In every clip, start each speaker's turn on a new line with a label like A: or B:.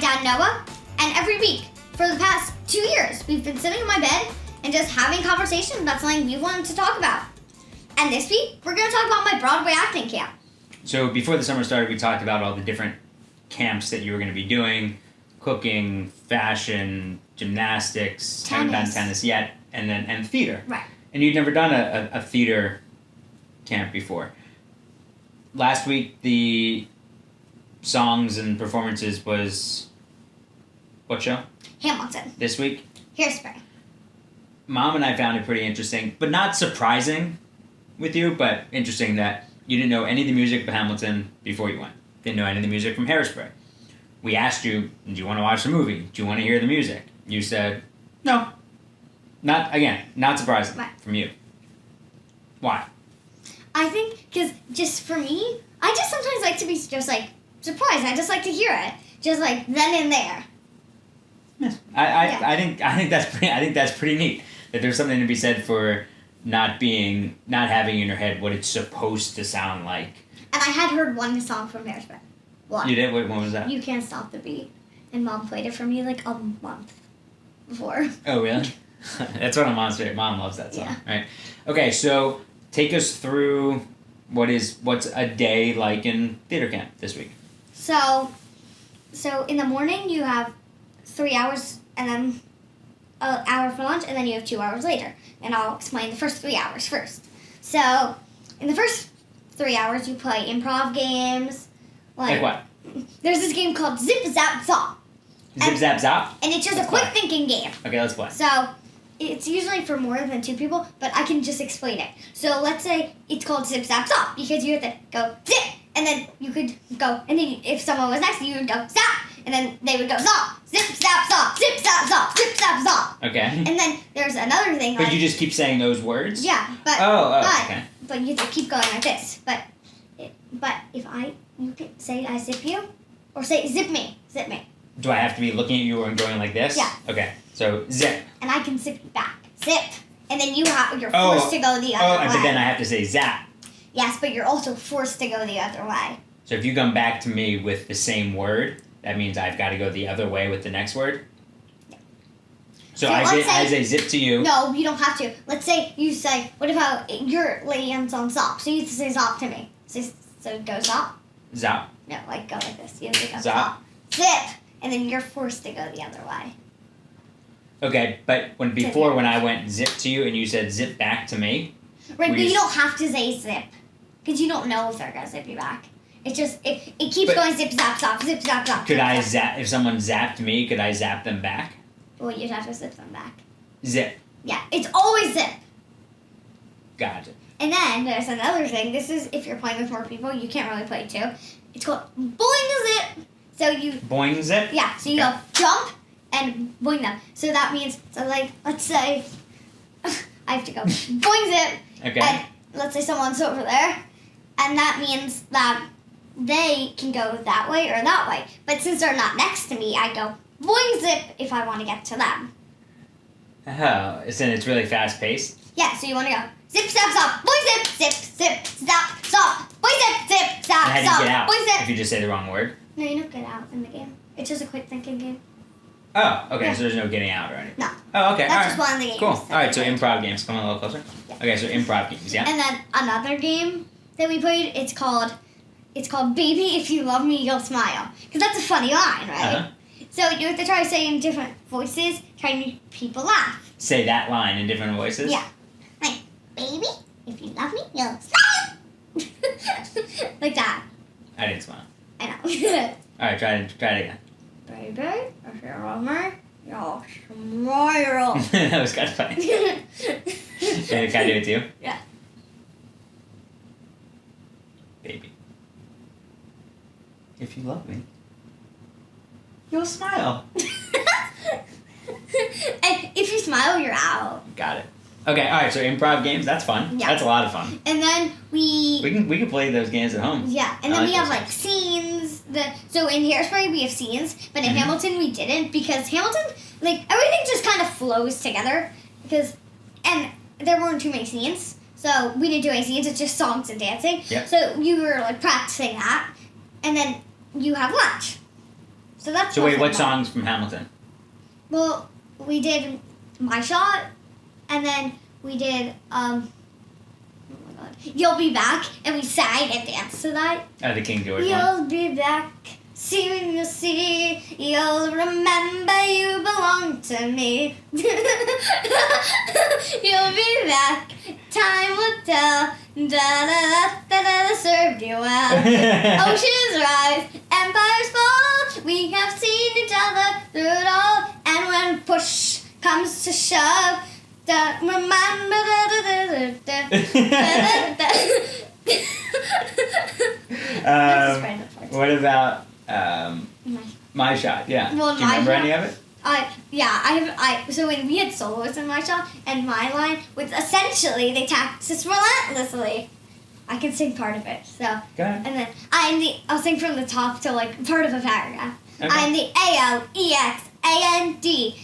A: dad Noah, and every week for the past 2 years, we've been sitting in my bed and just having conversations about something we wanted to talk about. And this week, we're going to talk about my Broadway acting camp.
B: So before the summer started, we talked about all the different camps that you were going to be doing: cooking, fashion, gymnastics, haven't done tennis yet, and theater.
A: Right.
B: And you'd never done a theater camp before. Last week, the songs and performances was what show?
A: Hamilton.
B: This week?
A: Hairspray.
B: Mom and I found it pretty interesting, but not surprising with you, but interesting that you didn't know any of the music of Hamilton before you went. Didn't know any of the music from Hairspray. We asked you, do you want to watch the movie? Do you want to hear the music? You said, no. Not surprising from you. Why?
A: I think, because just for me, I just sometimes like to be just like surprised. I just like to hear it. Just like then and there.
B: Yes. I think that's pretty neat. That there's something to be said for not having in your head what it's supposed to sound like.
A: And I had heard one song from Hairspray. One.
B: You did? What was that?
A: You Can't Stop the Beat. And Mom played it for me like a month before.
B: Oh, really? That's what Mom's favorite. Mom loves that song,
A: Yeah.
B: right? Okay, so take us through what's a day like in theater camp this week.
A: So in the morning you have 3 hours and then an hour for lunch, and then you have 2 hours later. And I'll explain the first 3 hours first. So in the first 3 hours you play improv games.
B: Like what?
A: There's this game called Zip Zap Zop.
B: Zip Zap Zop?
A: And it's just a quick thinking game.
B: Okay, let's play.
A: So it's usually for more than 2 people, but I can just explain it. So let's say it's called Zip Zap Zop because you have to go zip, and then you could go, and then if someone was next to you, you would go zap, and then they would go zop, zip zap zop, zip zap zop, zip zap zop.
B: Okay.
A: And then there's another thing.
B: But
A: like,
B: you just keep saying those words?
A: Yeah, but
B: okay.
A: But you have to keep going like this. But if you can say I zip you, or say zip me.
B: Do I have to be looking at you and going like this?
A: Yeah.
B: Okay. So zip.
A: And I can zip you back. Zip. And then you're forced to go the other way.
B: But then I have to say zap.
A: Yes, but you're also forced to go the other way.
B: So if you come back to me with the same word, that means I've got to go the other way with the next word?
A: Yeah.
B: So I say zip to you.
A: No, you don't have to. Let's say you say, what about your lands on zop? So you have to say zop to me. So go zop.
B: Zop.
A: No, like go like this. You have to go
B: Zop.
A: Zip. And then you're forced to go the other way.
B: Okay, but when I went zip to you and you said zip back to me.
A: Right, but you don't have to say zip. Because you don't know if they're going to zip you back. It just, it keeps going zip, zap, zop, zip, zap, zop.
B: Could I zap, if someone zapped me, could I zap them back?
A: Well, you'd have to zip them back.
B: Zip.
A: Yeah, it's always zip.
B: Gotcha.
A: And then there's another thing. This is if you're playing with more people, you can't really play two. It's called boing zip. So you
B: boing zip.
A: Yeah. So you go jump and boing them. So that means like let's say I have to go boing zip.
B: Okay.
A: And let's say someone's over there, and that means that they can go that way or that way. But since they're not next to me, I go boing zip if I want to get to them.
B: Oh, so it's really fast paced.
A: Yeah. So you want to go. Zip, zap, zop, boing, zip, zip, zap, zop, boing, zip, zap,
B: And how do
A: zop,
B: you get out
A: boing, zip.
B: if you just say the wrong word?
A: No, you don't get out in the game. It's just a quick thinking game.
B: Oh, okay,
A: Yeah.
B: So there's no getting out or anything.
A: No.
B: Oh, okay,
A: That's just one of the games.
B: Cool.
A: that
B: Alright,
A: we
B: so
A: played.
B: improv games. Come on a little closer.
A: Yeah.
B: Okay, so improv games, yeah?
A: And then another game that we played, it's called Baby, If You Love Me, You'll Smile. Because that's a funny line, right?
B: Uh-huh.
A: So you have to try to say in different voices, try to make people laugh.
B: Say that line in different voices?
A: Yeah. Like, baby, if you love me, you'll smile. Like that.
B: I didn't smile.
A: I know.
B: Alright, try it again.
A: Baby, if you love me, you'll smile.
B: That was kind of funny. Can I do it too?
A: Yeah.
B: Baby. If you love me, you'll smile.
A: And if you smile, you're out.
B: Got it. Okay, alright, so improv games, that's fun.
A: Yeah.
B: That's a lot of fun.
A: And then we
B: can play those games at home.
A: yeah, and
B: I
A: then
B: like
A: we have
B: those
A: like scenes. So in Hairspray we have scenes, but in
B: Mhm.
A: Hamilton we didn't because Hamilton, like everything just kind of flows together and there weren't too many scenes, so we didn't do any scenes. It's just songs and dancing.
B: Yep.
A: So you were like practicing that, and then you have lunch. So that's.
B: So wait,
A: nothing
B: what
A: bad.
B: songs from Hamilton?
A: Well, we did My Shot, and then we did oh my God, You'll Be Back, and we sang and danced to that.
B: Oh, the King George one.
A: You'll be back, soon you'll see, you'll remember you belong to me. You'll be back, time will tell, da-da-da-da-da, served you well. Oceans rise, empires fall, we have seen each other through it all, and when push comes to shove, remember
B: What about My Shot? Yeah.
A: Well,
B: Do you
A: My
B: remember
A: Shot-
B: any of it?
A: So when we had soloists in My Shot, and my line was essentially they taxed us relentlessly. I can sing part of it, so.
B: Go ahead.
A: And then I'll sing from the top to like part of a paragraph.
B: Okay.
A: I'm the ALEXANDER.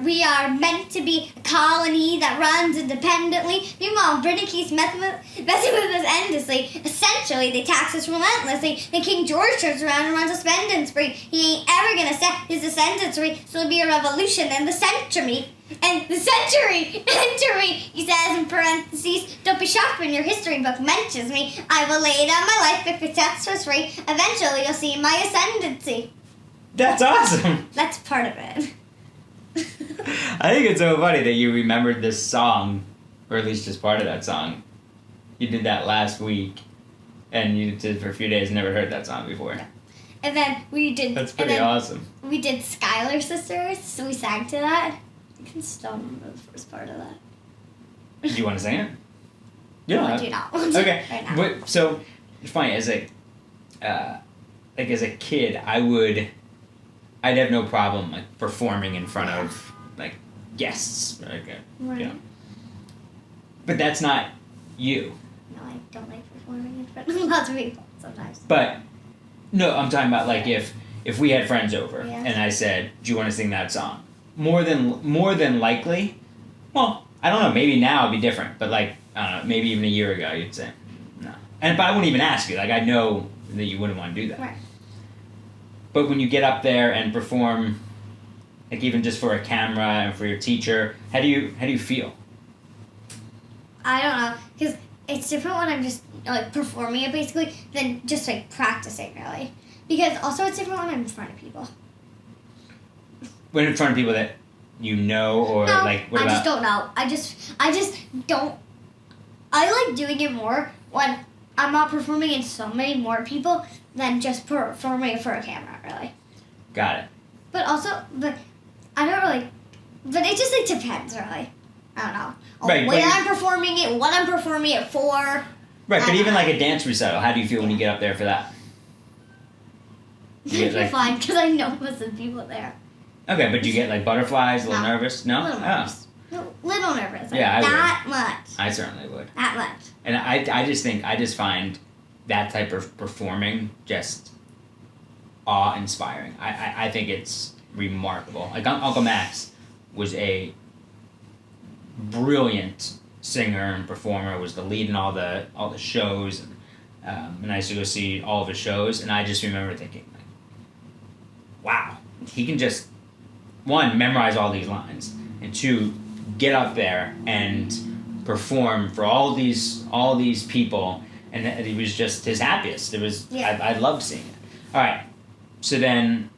A: We are meant to be a colony that runs independently. Meanwhile, Britain keeps messing with us endlessly. Essentially, they tax us relentlessly. Then King George turns around and runs a spending spree. He ain't ever gonna set his ascendance free, so it'll be a revolution in the century. And the century, he says in parentheses, don't be shocked when your history book mentions me. I will lay down my life if it sets us free. Eventually, you'll see my ascendancy.
B: That's awesome.
A: That's part of it.
B: I think it's so funny that you remembered this song, or at least just part of that song. You did that last week, and you did for a few days. Never heard that song before.
A: Yeah. And then we did.
B: That's pretty awesome.
A: We did Schuyler Sisters, so we sang to that. I can still remember the first part of that.
B: Do you want to sing it?
A: No, I do not want to
B: Okay.
A: right now.
B: But, so it's funny as as a kid, I'd have no problem like performing in front of like guests, like,
A: Right.
B: you know. But that's not you.
A: No, I don't like performing in front of lots of people sometimes.
B: But no, I'm talking about like if we had friends over
A: Yeah.
B: and I said, "Do you want to sing that song?" More than likely, well, I don't know. Maybe now it'd be different, but like I don't know, maybe even a year ago, you'd say no. But I wouldn't even ask you. Like I know that you wouldn't want to do that.
A: Right.
B: But when you get up there and perform, like even just for a camera and for your teacher, how do you feel?
A: I don't know, because it's different when I'm just like performing it basically than just like practicing really. Because also it's different when I'm in front of people.
B: When in front of people that you know, or
A: No,
B: like what
A: I
B: about?
A: just don't know. I just don't. I like doing it more when I'm not performing in so many more people than just performing for a camera, really.
B: Got it.
A: But I don't really. But it just like depends, really. I don't know.
B: Right,
A: When
B: but-
A: I'm performing it, what I'm performing it for.
B: Right, but
A: I-
B: even like a dance recital, how do you feel when you get up there for that?
A: I
B: You get,
A: feel
B: like-
A: fine because I know most of the people there.
B: Okay, but do you get like butterflies, a little
A: No.
B: nervous? No?
A: A little
B: Oh,
A: nervous. Little nervous.
B: Yeah, I would.
A: That much.
B: I certainly would.
A: That much.
B: And I just find that type of performing just awe-inspiring. I think it's remarkable. Like Uncle Max was a brilliant singer and performer, was the lead in all the shows, and I used to go see all of his shows, and I just remember thinking, like, wow, he can just, one, memorize all these lines, and two, get up there and perform for all these people, and it was just his happiest. It was I loved seeing it. All right, so then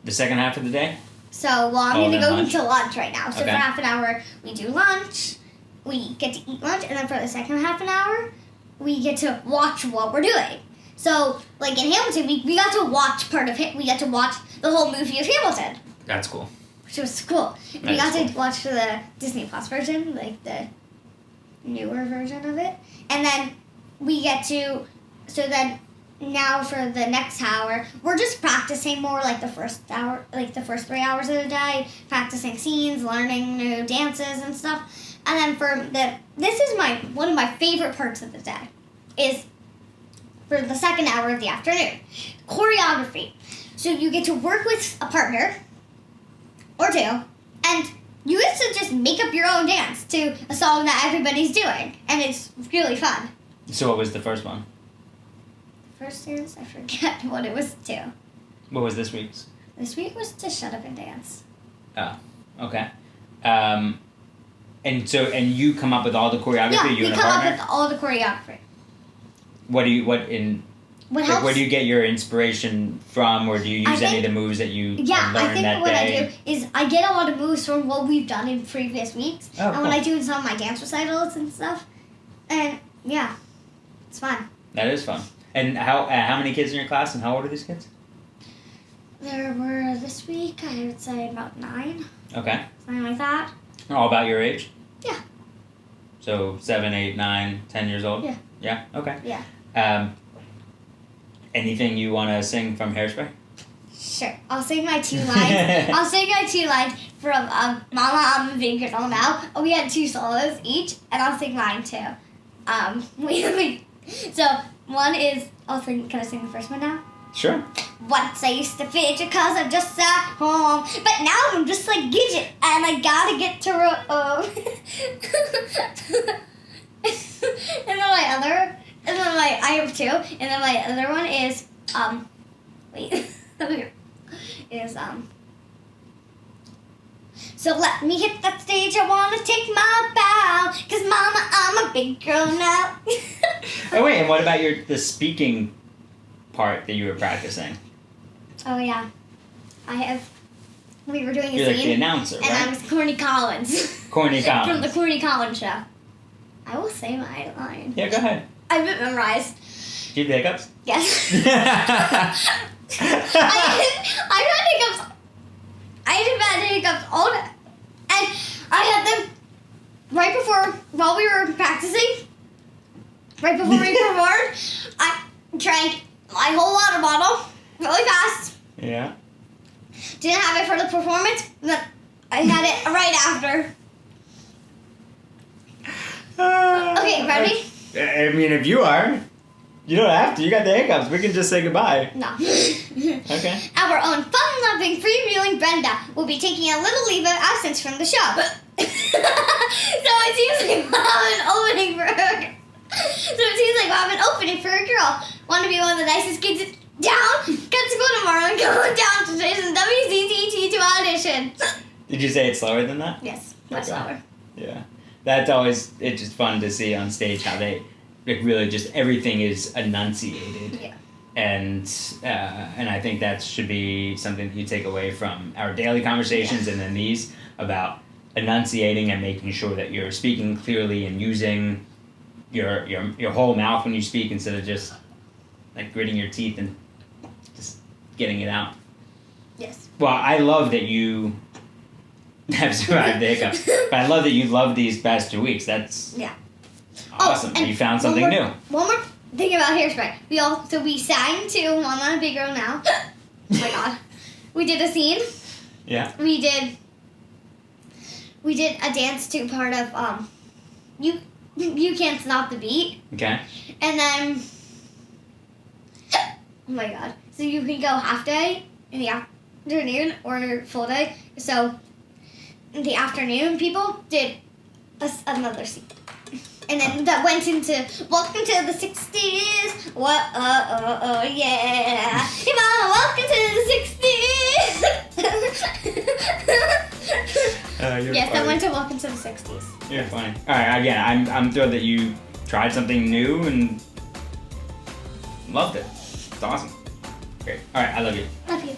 B: the second half of the day.
A: So, well, I'm
B: Oh,
A: going to
B: then
A: go
B: lunch.
A: to lunch right now. So
B: Okay.
A: for half an hour, we do lunch. We get to eat lunch, and then for the second half an hour, we get to watch what we're doing. So, like in Hamilton, we got to watch we got to watch the whole movie of Hamilton,
B: That's cool.
A: which was cool. We
B: That
A: got
B: is
A: to watch the Disney Plus version, like the newer version of it, and then we get to. So then. Now for the next hour, we're just practicing more like the first hour, like the first 3 hours of the day, practicing scenes, learning new dances and stuff. And then this is one of my favorite parts of the day, is for the second hour of the afternoon, choreography. So you get to work with a partner or two, and you get to just make up your own dance to a song that everybody's doing, and it's really fun.
B: So what was the first one?
A: First dance, I forget what it was to.
B: What was this week's?
A: This week was to shut up and dance.
B: Okay. And you come up with all the choreography.
A: Yeah,
B: you
A: we
B: and a
A: come
B: partner.
A: up with all the choreography.
B: What
A: helps?
B: Where do you get your inspiration from, or do you use any of the moves that you learned
A: I think
B: that
A: what
B: day?
A: I do is I get a lot of moves from what we've done in previous weeks,
B: Oh,
A: and
B: cool.
A: when I do some of my dance recitals and stuff, and yeah, it's fun.
B: That is fun. And how many kids in your class, and how old are these kids?
A: There were this week, I would say about 9,
B: Okay.
A: something like that.
B: All about your age?
A: Yeah.
B: So 7, 8, 9, 10 years old?
A: Yeah.
B: Yeah? Okay.
A: Yeah.
B: Anything you want to sing from Hairspray?
A: Sure. I'll sing my 2 lines. I'll sing my 2 lines from Mama, I'm a Big Girl Now. We had 2 solos each, and I'll sing mine too. So one is, can I sing the first one now?
B: Sure.
A: Once I used to fidget cause I'm just at home, but now I'm just like Gidget and I gotta get to Rome. I have 2, and then my other one is, so let me hit that stage, I wanna take my bow, cause mama, I'm a big girl now.
B: Oh wait, and what about the speaking part that you were practicing?
A: Oh yeah, we were doing a
B: You're
A: scene.
B: like the announcer,
A: And I
B: right?
A: was Corny Collins.
B: Corny
A: From
B: Collins.
A: the Corny Collins show. I will say my line.
B: Yeah, go ahead.
A: I have it memorized.
B: Do you have the hiccups?
A: Yes.
B: Yeah.
A: I had hiccups. I had bad hiccups all day. And I had them right before, while we were practicing. Right before we performed, I drank my whole water bottle really fast.
B: Yeah.
A: Didn't have it for the performance, but I had it right after. Okay, ready?
B: I mean, if you are, you don't have to. You got the hiccups. We can just say goodbye.
A: No.
B: Okay.
A: Our own fun-loving, freewheeling Brenda will be taking a little leave of absence from the show. So it seems like we'll have an opening for her. Want to be one of the nicest kids down? Got to go tomorrow and go down to Jason WCTT to audition.
B: Did you say it slower than that?
A: Yes, much
B: Okay.
A: slower.
B: Yeah. That's always, it's just fun to see on stage how they, like, really just everything is enunciated.
A: Yeah.
B: And I think that should be something that you take away from our daily conversations and then these about enunciating and making sure that you're speaking clearly and using your whole mouth when you speak instead of just like gritting your teeth and just getting it out.
A: Yes.
B: Well, I love that you have survived the hiccups, but I love that you love these past 2 weeks. That's awesome.
A: and
B: You found something new.
A: One more thing about Hairspray. We sang to Mama Big Girl Now. Oh my god. We did a scene.
B: Yeah.
A: We did a dance to part of You Can't Stop the Beat.
B: Okay.
A: And then oh my god. So you can go half day in the afternoon or full day. So in the afternoon people did another scene. And then that went into Welcome to the 60s. What? Yeah. Hey, Mama, welcome to the 60s. Yes, that went to Welcome to the 60s.
B: You're funny. All right. Again, I'm thrilled that you tried something new and loved it. It's awesome. Great. All right. I love you.
A: Love you.